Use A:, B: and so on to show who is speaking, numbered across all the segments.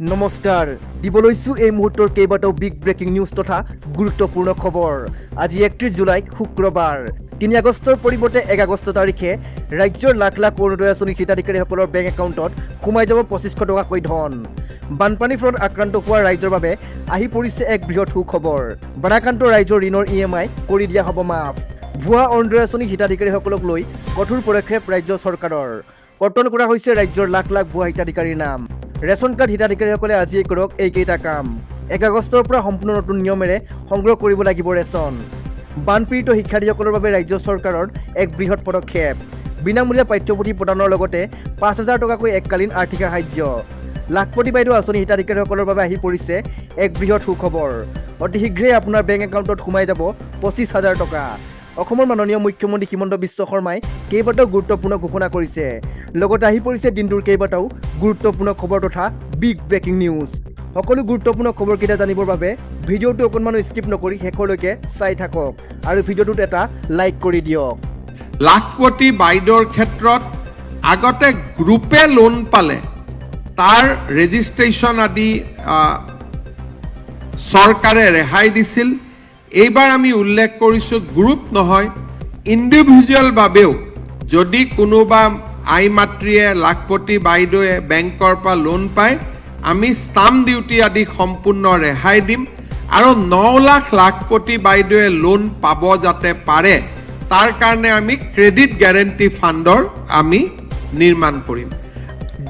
A: নমস্কাৰ দিবলৈছো এই মুহূৰ্তৰ কেইবাটাও বিগ ব্ৰেকিং নিউজ তথা গুৰুত্বপূৰ্ণ খবৰ আজি 31 জুলাই শুক্ৰবাৰ 3 আগষ্টৰ পৰিৱৰ্তে 1 আগষ্ট তাৰিখে ৰাজ্যৰ লাখ লাখ অৰুণোদয় আঁচনি হিতাধিকাৰীসকলৰ বেংক একাউণ্টত সোমাই যাব 2500 টকাকৈ ধন বানপানীৰ ফলত আক্ৰান্ত হোৱা ৰাইজৰ বাবে আহি পৰিছে এক বৃহৎ সুখবৰ বানাক্ৰান্ত ৰাইজৰ ঋণৰ EMI কৰি দিয়া হ'ব মাফ ভুৱা অৰুণোদয় আঁচনি হিতাধিকাৰীসকলক লৈ কঠোৰ পদক্ষেপ ৰাজ্য চৰকাৰৰ কৰ্তন কৰা হৈছে ৰাজ্যৰ লাখ লাখ ভুৱা হিতাধিকাৰীৰ নাম ৰেচন কাৰ্ড হিতাধিকাৰীসকলে আজিয়ে কৰক এইকেইটা কাম 1 আগষ্টৰ পৰা সম্পূৰ্ণ নতুন নিয়মেৰে সংগ্ৰহ কৰিব লাগিব ৰেচন বানপীড়িত শিক্ষাৰ্থীসকলৰ বাবে ৰাজ্য চৰকাৰৰ এক বৃহৎ পদক্ষেপ বিনামূলীয়া পাঠ্যপুথি প্ৰদানৰ লগতে 5000 টকাকৈ এককালীন আৰ্থিক সাহায্য লাখপতি বাইদেউ আঁচনি হিতাধিকাৰীসকলৰ বাবে আহি পৰিছে এক বৃহৎ সুখবৰ অতি শীঘ্ৰে আপোনাৰ বেংক একাউণ্টত সোমাই যাব 25000 টকা অসমৰ মাননীয় মুখ্যমন্ত্ৰী হিমন্ত বিশ্ব শৰ্মাই কেইবাটাও গুৰুত্বপূৰ্ণ ঘোষণা কৰিছে লগতে আহি পৰিছে দিনটোৰ কেইবাটাও গুৰুত্বপূৰ্ণ খবৰ তথা বিগ ব্ৰেকিং নিউজ সকলো গুৰুত্বপূৰ্ণ খবৰকেইটা জানিবৰ বাবে ভিডিঅ'টো অকণমান স্কিপ নকৰি শেষলৈকে চাই থাকক আৰু ভিডিঅ'টোত এটা লাইক কৰি দিয়ক
B: লাখপতি বাইদেউৰ ক্ষেত্ৰত আগতে গ্ৰুপে লোন পালে তাৰ ৰেজিষ্ট্ৰেশ্যন আদি চৰকাৰে ৰেহাই দিছিল এইবাৰ আমি উল্লেখ কৰিছোঁ গ্ৰুপ নহয় ইণ্ডিভিজুৱেল বাবেও যদি কোনোবা আই মাতৃয়ে লাখপতি বাইদেৱে বেংকৰ পৰা লোন পায় আমি ষ্টাম্প ডিউটি আদি সম্পূৰ্ণ ৰেহাই দিম আৰু 9 লাখ লাখপতি বাইদেৱে লোন পাব যাতে পাৰে তাৰ কাৰণে আমি ক্ৰেডিট গ্যাৰেণ্টি ফাণ্ডৰ আমি নিৰ্মাণ কৰিম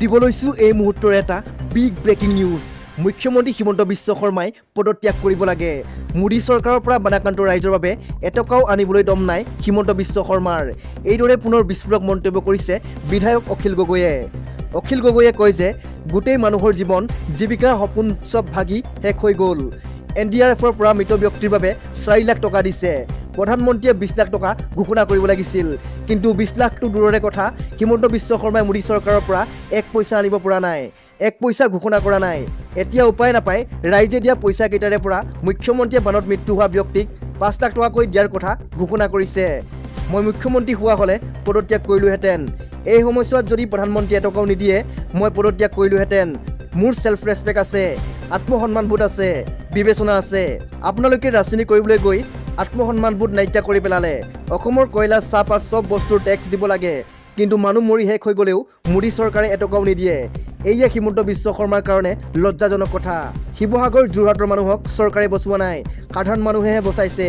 A: দিবলৈছো এই মুহূৰ্তৰ এটা বিগ ব্ৰেকিং নিউজ মুখ্যমন্ত্ৰী হিমন্ত বিশ্ব শৰ্মাই পদত্যাগ কৰিব লাগে মোদী চৰকাৰৰ পৰা বানাক্ৰান্ত ৰাইজৰ বাবে এটকাও আনিবলৈ দম নাই হিমন্ত বিশ্ব শৰ্মাৰ এইদৰে পুনৰ বিস্ফোৰক মন্তব্য কৰিছে বিধায়ক অখিল গগৈয়ে কয় যে গোটেই মানুহৰ জীৱন জীৱিকাৰ সপোন চব ভাগি শেষ হৈ গ'ল NDRFৰ পৰা মৃত ব্যক্তিৰ বাবে 4 লাখ টকা দিছে প্ৰধানমন্ত্ৰীয়ে 20 লাখ টকা ঘোষণা কৰিব লাগিছিল কিন্তু 20 লাখটো দূৰৰে কথা হিমন্ত বিশ্ব শৰ্মাই মোদী চৰকাৰৰ পৰা 1 পইচা আনিব পৰা নাই 1 পইচা ঘোষণা কৰা নাই এতিয়া উপায় নাপায় ৰাইজে দিয়া পইচা কেইটাৰে পৰা মুখ্যমন্ত্ৰীয়ে বানত মৃত্যু হোৱা ব্যক্তিক 5 লাখ টকাকৈ দিয়াৰ কথা ঘোষণা কৰিছে মই মুখ্যমন্ত্ৰী হোৱা হ'লে পদত্যাগ কৰিলোহেঁতেন এই সময়ছোৱাত যদি প্ৰধানমন্ত্ৰীয়ে এটকাও নিদিয়ে মই পদত্যাগ কৰিলোহেঁতেন মোৰ সেলফ ৰেসপেক্ট আছে আত্মসন্মানবোধ আছে বিবেচনা আছে আপোনালোকে ৰাজনীতি কৰিবলৈ গৈ আত্মসন্মানবোধ নাইকিয়া কৰি পেলালে অসমৰ কয়লা চাহপাত চব বস্তুৰ টেক্স দিব লাগে কিন্তু মানুহ মৰি শেষ হৈ গ'লেও মোদী চৰকাৰে এটকাও নিদিয়ে এইয়া হিমন্ত বিশ্ব শৰ্মাৰ কাৰণে লজ্জাজনক কথা শিৱসাগৰ যোৰহাটৰ মানুহক চৰকাৰে বচোৱা নাই সাধাৰণ মানুহেহে বচাইছে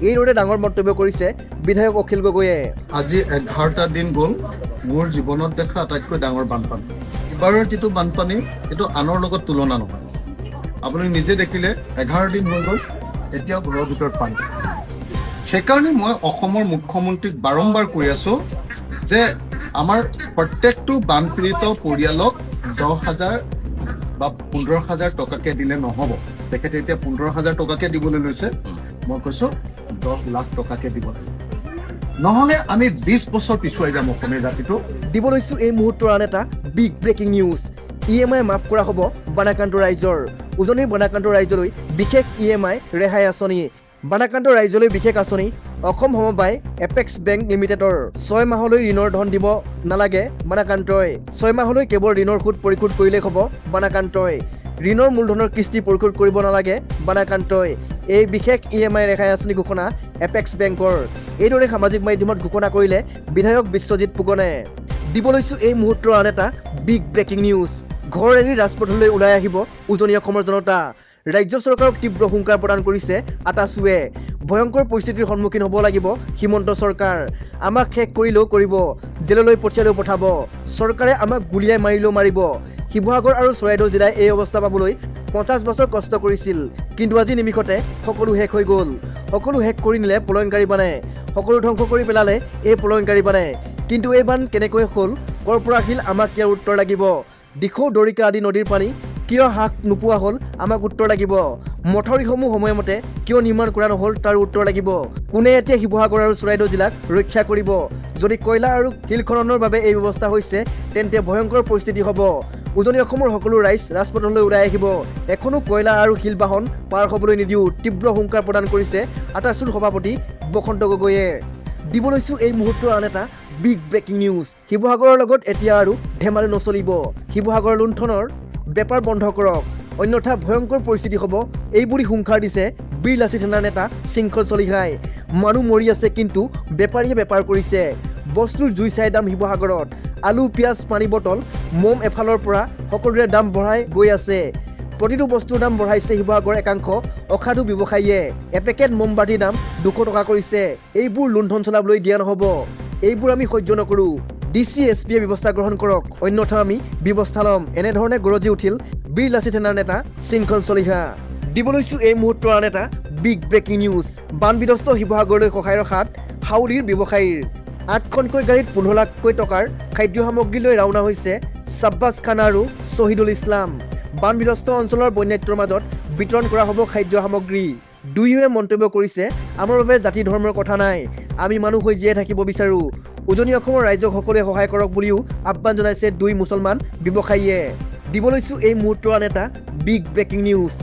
A: এইদৰে ডাঙৰ মন্তব্য কৰিছে বিধায়ক অখিল গগৈয়ে
C: আজি 11টা দিন গ'ল মোৰ জীৱনত দেখা আটাইতকৈ ডাঙৰ বানপানী এবাৰৰ যিটো বানপানী এইটো আনৰ লগত তুলনা নহয় আপুনি নিজে দেখিলে 11 দিন হৈ গ'ল এতিয়াও ঘৰৰ ভিতৰত পানী সেইকাৰণে মই অসমৰ মুখ্যমন্ত্ৰীক বাৰম্বাৰ কৈ আছো যে আমাৰ প্ৰত্যেকটো বানপীড়িত পৰিয়ালক 10,000 বা 15,000 টকাকে দিলে নহ'ব তেখেতে এতিয়া 15,000 টকাকে দিবলৈ লৈছে মই কৈছো 10 লাখ টকাকে দিব নহ'লে আমি 20 বছৰ পিছুৱাই যাম অসমীয়া জাতিটো
A: দিবলৈছো এই মুহূৰ্তৰ আন এটা বিগ ব্ৰেকিং নিউজ EMI মাফ কৰা হ'ব বানাক্ৰান্ত ৰাইজৰ উজনিৰ বানাক্ৰান্ত ৰাইজলৈ বিশেষ EMI ৰেহাই আঁচনি বানাক্ৰান্ত ৰাইজলৈ বিশেষ আঁচনি অসম সমবায় এপেক্স বেংক লিমিটেডৰ 6 মাহলৈ ঋণৰ ধন দিব নালাগে বানাক্ৰান্তই 6 মাহলৈ কেৱল ঋণৰ সুদ পৰিশোধ কৰিলেই হ'ব বানাক্ৰান্তই ঋণৰ মূলধনৰ কিস্তি পৰিশোধ কৰিব নালাগে বানাক্ৰান্তই এই বিশেষ EMI ৰেহাই আঁচনি ঘোষণা এপেক্স বেংকৰ এইদৰে সামাজিক মাধ্যমত ঘোষণা কৰিলে বিধায়ক বিশ্বজিৎ ফুকনে দিবলৈছো এই মুহূৰ্তৰ আন এটা বিগ ব্ৰেকিং নিউজ ঘৰ এৰি ৰাজপথলৈ ওলাই আহিব উজনি অসমৰ জনতা ৰাজ্য চৰকাৰক তীব্ৰ হুংকাৰ প্ৰদান কৰিছে আটাচুৱে ভয়ংকৰ পৰিস্থিতিৰ সন্মুখীন হ'ব লাগিব হিমন্ত চৰকাৰ আমাক শেষ কৰিলেও কৰিব জেললৈ পঠিয়ালেও পঠাব চৰকাৰে আমাক গুলিয়াই মাৰিলেও মাৰিব শিৱসাগৰ আৰু চৰাইদেউ জিলাই এই অৱস্থা পাবলৈ 50 বছৰ কষ্ট কৰিছিল কিন্তু আজি নিমিষতে সকলো শেষ হৈ গ'ল সকলো শেষ কৰি নিলে পলয়নকাৰী বানে সকলো ধ্বংস কৰি পেলালে এই পলয়নকাৰী বানে কিন্তু এই বান কেনেকৈ হ'ল ক'ৰ পৰা আহিল আমাক ইয়াৰ উত্তৰ লাগিব দিখৌ দৰিকা আদি নদীৰ পানী কিয় হ্ৰাস নোপোৱা হ'ল আমাক উত্তৰ লাগিব মথাউৰিসমূহ সময়মতে কিয় নিৰ্মাণ কৰা নহ'ল তাৰ উত্তৰ লাগিব কোনে এতিয়া শিৱসাগৰ আৰু চৰাইদেউ জিলাক ৰক্ষা কৰিব যদি কয়লা আৰু শিল খননৰ বাবে এই ব্যৱস্থা হৈছে তেন্তে ভয়ংকৰ পৰিস্থিতি হ'ব উজনি অসমৰ সকলো ৰাইজ ৰাজপথলৈ ওলাই আহিব এখনো কয়লা আৰু শিল বাহন পাৰ হ'বলৈ নিদিওঁ তীব্ৰ হুংকাৰ প্ৰদান কৰিছে আটাচুৰ সভাপতি বসন্ত গগৈয়ে দিবলৈছো এই মুহূৰ্তৰ আন এটা বিগ ব্ৰেকিং নিউজ শিৱসাগৰৰ লগত এতিয়া আৰু ধেমালি নচলিব শিৱসাগৰ লুণ্ঠনৰ বেপাৰ বন্ধ কৰক, অন্যথা ভয়ংকৰ পৰিস্থিতি হ'ব, এইবুলি হুংকাৰ দিছে বীৰলাচিত থানাৰ নেতা শৃংখল চলিহাই। মানুহ মৰি আছে কিন্তু বেপাৰীয়ে বেপাৰ কৰিছে। বস্তুৰ জুই চাই দাম শিৱসাগৰত। আলু, পিঁয়াজ, পানী বটল, মম এফালৰ পৰা সকলোৰে দাম বঢ়াই গৈ আছে। প্ৰতিটো বস্তুৰ দাম বঢ়াইছে শিৱসাগৰৰ একাংশ অসাধু ব্যৱসায়ীয়ে। এপেকেট মমবাতিৰ দাম 200 টকা কৰিছে। এইবোৰ লুণ্ঠন চলাবলৈ দিয়া নহ'ব, এইবোৰ আমি সহ্য নকৰোঁ। DCSPয়ে ব্যৱস্থা গ্ৰহণ কৰক, অন্যথা আমি ব্যৱস্থা ল'ম, এনেধৰণে গৰজি উঠিল বীৰলাচিত থানাৰ নেতা শৃংখল চলিহা। দিব লৈছোঁ এই মুহূৰ্তৰ আন এটা বিগ ব্ৰেকিং নিউজ। বানবিধ্বস্ত শিৱসাগৰলৈ সহায়ৰ হাত হাউলিৰ ব্যৱসায়ীৰ। 8খনকৈ গাড়ীত 15 লাখকৈ টকাৰ খাদ্য সামগ্ৰী লৈ ৰাওনা হৈছে ছাব্বাছ খান আৰু শ্বহীদুল ইছলাম। বানবিধ্বস্ত অঞ্চলৰ বন্যাত্ৰৰ মাজত বিতৰণ কৰা হ'ব খাদ্য সামগ্ৰী। দুয়োৱে মন্তব্য কৰিছে, আমাৰ বাবে জাতি ধৰ্মৰ কথা নাই, আমি মানুহ হৈ জীয়াই থাকিব বিচাৰোঁ। উজনি অসমৰ ৰাইজক সকলোৱে সহায় কৰক বুলিও আহ্বান জনাইছে দুই মুছলমান ব্যৱসায়ীয়ে। দিব লৈছোঁ এই মুহূৰ্তৰ আন এটা বিগ ব্ৰেকিং নিউজ।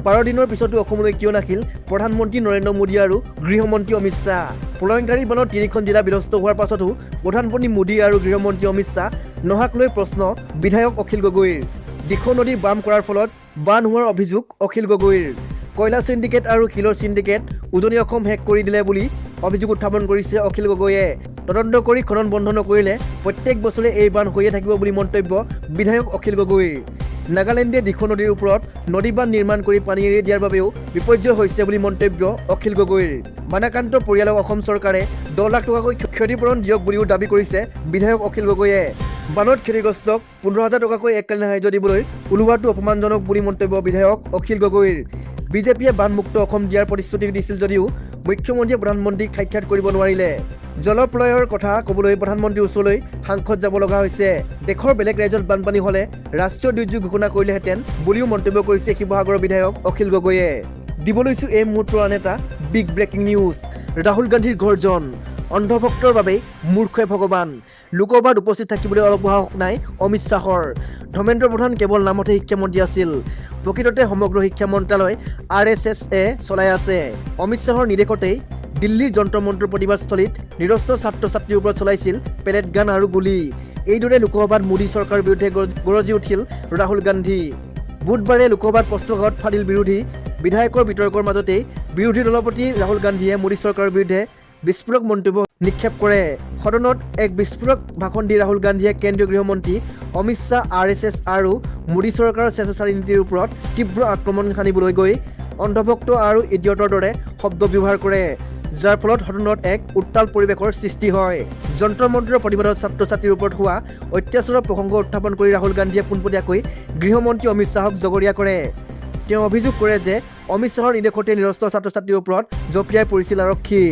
A: 12 দিনৰ পিছতো অসমলৈ কিয় নাহিল প্ৰধানমন্ত্ৰী নৰেন্দ্ৰ মোদী আৰু গৃহমন্ত্ৰী অমিত শ্বাহ। প্ৰলয়ংকাৰী বানত 3খন জিলা বিধ্বস্ত হোৱাৰ পাছতো প্ৰধানমন্ত্ৰী মোদী আৰু গৃহমন্ত্ৰী অমিত শ্বাহ নহাক লৈ প্ৰশ্ন বিধায়ক অখিল গগৈৰ। দিখৌ নদী বাম কৰাৰ ফলত বান হোৱাৰ অভিযোগ অখিল গগৈৰ। কয়লা চিণ্ডিকেট আৰু শিলৰ চিণ্ডিকেট উজনি অসম শেষ কৰি দিলে বুলি অভিযোগ উত্থাপন কৰিছে অখিল গগৈয়ে। তদন্ত কৰি খনন বন্ধ নকৰিলে প্ৰত্যেক বছৰে এই বান হৈয়ে থাকিব বুলি মন্তব্য বিধায়ক অখিল গগৈৰ। নাগালেণ্ডে দিখৌ নদীৰ ওপৰত নদী বান্ধ নিৰ্মাণ কৰি পানী এৰি দিয়াৰ বাবেও বিপৰ্যয় হৈছে বুলি মন্তব্য অখিল গগৈৰ। বানাক্ৰান্ত পৰিয়ালক অসম চৰকাৰে 10 লাখ টকাকৈ ক্ষতিপূৰণ দিয়ক বুলিও দাবী কৰিছে বিধায়ক অখিল গগৈয়ে। বানত ক্ষতিগ্ৰস্তক 15,000 টকাকৈ এককালীন সাহায্য দিবলৈ ওলোৱাটো অপমানজনক বুলি মন্তব্য বিধায়ক অখিল গগৈৰ। বিজেপিয়ে বানমুক্ত অসম দিয়াৰ প্ৰতিশ্ৰুতি দিছিল যদিও মুখ্যমন্ত্ৰীয়ে প্ৰধানমন্ত্ৰীক সাক্ষাৎ কৰিব নোৱাৰিলে। জলপ্ৰলয়ৰ কথা ক'বলৈ প্ৰধানমন্ত্ৰীৰ ওচৰলৈ সাংসদ যাব লগা হৈছে। দেশৰ বেলেগ ৰাজ্যত বানপানী হ'লে ৰাষ্ট্ৰীয় দুৰ্যোগ ঘোষণা কৰিলেহেঁতেন বুলিও মন্তব্য কৰিছে শিৱসাগৰৰ বিধায়ক অখিল গগৈয়ে। দিব লৈছোঁ এই মুহূৰ্তৰ আন এটা বিগ ব্ৰেকিং নিউজ। ৰাহুল গান্ধীৰ গৰ্জন, অন্ধভক্তৰ বাবেই মূৰ্খই ভগৱান। লোকসভাত উপস্থিত থাকিবলৈ অলপ সাহস নাই অমিত শ্বাহৰ। ধৰ্মেন্দ্ৰ প্ৰধান কেৱল নামতে শিক্ষামন্ত্ৰী আছিল, প্ৰকৃততে সমগ্ৰ শিক্ষা মন্ত্ৰালয় RSSে চলাই আছে। অমিত শ্বাহৰ নিৰ্দেশতেই দিল্লীৰ যন্ত্ৰ মন্ত্ৰ প্ৰতিবাদস্থলীত নিৰস্ত্ৰ ছাত্ৰ ছাত্ৰীৰ ওপৰত চলাইছিল পেলেট গান আৰু গুলী। এইদৰে লোকসভাত মোদী চৰকাৰৰ বিৰুদ্ধে গৰজি উঠিল ৰাহুল গান্ধী। বুধবাৰে লোকসভাত প্ৰশ্নকাকত ফাদিল বিৰোধী বিধায়কৰ বিতৰ্কৰ মাজতেই বিৰোধী দলপতি ৰাহুল গান্ধীয়ে মোদী চৰকাৰৰ বিৰুদ্ধে বিস্ফোৰক মন্তব্য নিক্ষেপ কৰে। সদনত এক বিস্ফোৰক ভাষণ দি ৰাহুল গান্ধীয়ে কেন্দ্ৰীয় গৃহমন্ত্ৰী অমিত শ্বাহ, RSS আৰু মোদী চৰকাৰৰ স্বেচ্ছাচাৰী নীতিৰ ওপৰত তীব্ৰ আক্ৰমণ সানিবলৈ গৈ অন্ধভক্ত আৰু ইডিয়টৰ দৰে শব্দ ব্যৱহাৰ কৰে, যাৰ ফলত সদনত এক উত্তাল পৰিৱেশৰ সৃষ্টি হয়। যন্ত্ৰ মন্ত্ৰৰ প্ৰতিবাদত ছাত্ৰ ছাত্ৰীৰ ওপৰত হোৱা অত্যাচাৰৰ প্ৰসংগ উত্থাপন কৰি ৰাহুল গান্ধীয়ে পোনপটীয়াকৈ গৃহমন্ত্ৰী অমিত শ্বাহক জগৰীয়া কৰে। তেওঁ অভিযোগ কৰে যে অমিত শ্বাহৰ নিৰ্দেশতে নিৰস্ত্ৰ ছাত্ৰ ছাত্ৰীৰ ওপৰত জঁপিয়াই পৰিছিল আৰক্ষী।